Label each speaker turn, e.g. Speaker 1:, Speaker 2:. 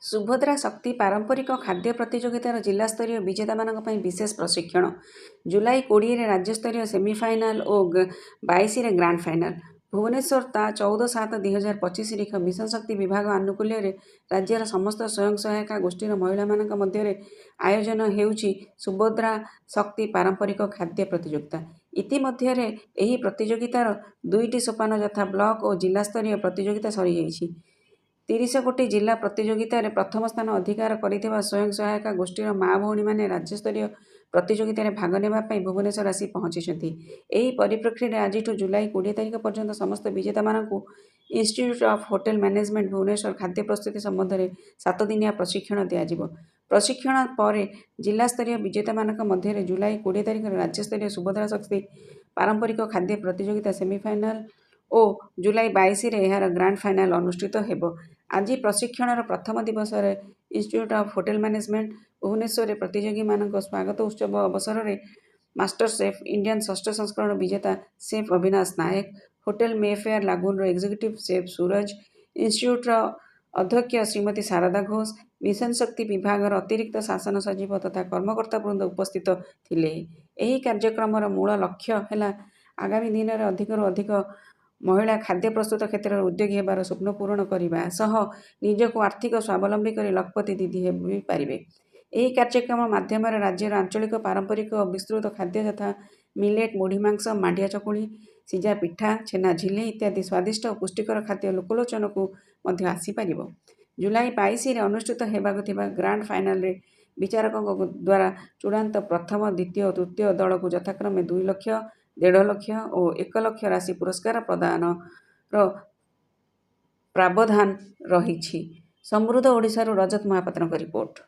Speaker 1: सुभद्रा शक्ति पारंपरिक खाद्य प्रतियोगितार जिलास्तरीय विजेतामानंक ପାଇଁ विशेष प्रशिक्षण। जुलाई 20 ରେ राज्यस्तरीय सेमिफाइनाल और 22 ରେ ग्रांड फाइनाल। भुवनेश्वर ता 14/7/2025 तारिख मिशन शक्ति विभाग आनुकूल्य राज्यर समस्त स्वयं सहायता गोष्ठीर महिला मानक मध्य आयोजन हेउछि सुभद्रा शक्ति पारंपरिक खाद्य प्रतियोगिता। इतिमध्य एही प्रतियोगितार 2टी सोपान यथा ब्लॉक और जिलास्तरीय प्रतियोगिता सरी जाइछि। 30 गोटी जिला प्रतियोगिता रे प्रथम स्थान अधिकार करिथिबा स्वयं सहायता गोष्ठीर माँ भौणी माने राज्यस्तरीय प्रतियोगिता रे भाग नेबा पई भुवनेश्वर आसी पहुंचिछंती। एही परिप्रेक्षी रे आजिठु जुलाई 20 तारिख पर्यंत समस्त विजेता मानकु institute of hotel management Bhubaneswar खाद्य प्रस्तुति संबंध में 7 दिनिया प्रशिक्षण दियाजिबो। प्रशिक्षण पर जिला स्तरीय विजेता मानक मध्य जुलाई 20 तारिख राज्यस्तरीय सुभद्रा शक्ति पारंपरिक खाद्य प्रतियोगिता सेमिफाइनाल और जुलाई 22 रे एहार ग्रांड फाइनाल अनुष्ठित हेबो। आज प्रशिक्षण प्रथम दिवस institute of hotel management Bhubaneswar प्रतियोगी मानक स्वागत उत्सव अवसर में मास्टर शेफ इंडियन षष्ठ संस्करण विजेता शेफ अविनाश नायक, होटल मेफेयर लागून एग्जीक्यूटिव शेफ सूरज, इंस्टीट्यूट अध्यक्ष श्रीमती शारदा घोष, मिशन शक्ति विभाग अतिरिक्त शासन सचिव तथा कर्मकर्ता वृंद उपस्थित थिले। एही कार्यक्रम मूल लक्ष्य है आगामी दिन में अधिकरू अधिक महिला खाद्य प्रस्तुत क्षेत्र में उद्योगी होबार स्वप्न पूरण करने सह निजक आर्थिक स्वावलंबी कर लखपति दीदी हो पारे। यह कार्यक्रम माध्यम राज्यर आंचलिक पारंपरिक और विस्तृत खाद्य यथा मिलेट, मुढ़ी मांस, मांडिया चकुली, सिजा पिठा, छेना झिल्ली इत्यादि स्वादिष्ट और पुष्टिकर खाद्य लोकलोचन को आसीपर। जुलाई 22 रे अनुष्ठित होबाक थिबा ग्रांड फाइनाल रे विचारकों द्वारा चूड़ांत प्रथम, द्वितीय और तृतीय दल को यथाक्रमे 2 लाख, 1.5 लाख और 1 लाख राशि पुरस्कार प्रदान प्रावधान रही। समृद्ध ओडिशारू रजत महापात्रଙ୍କ रिपोर्ट।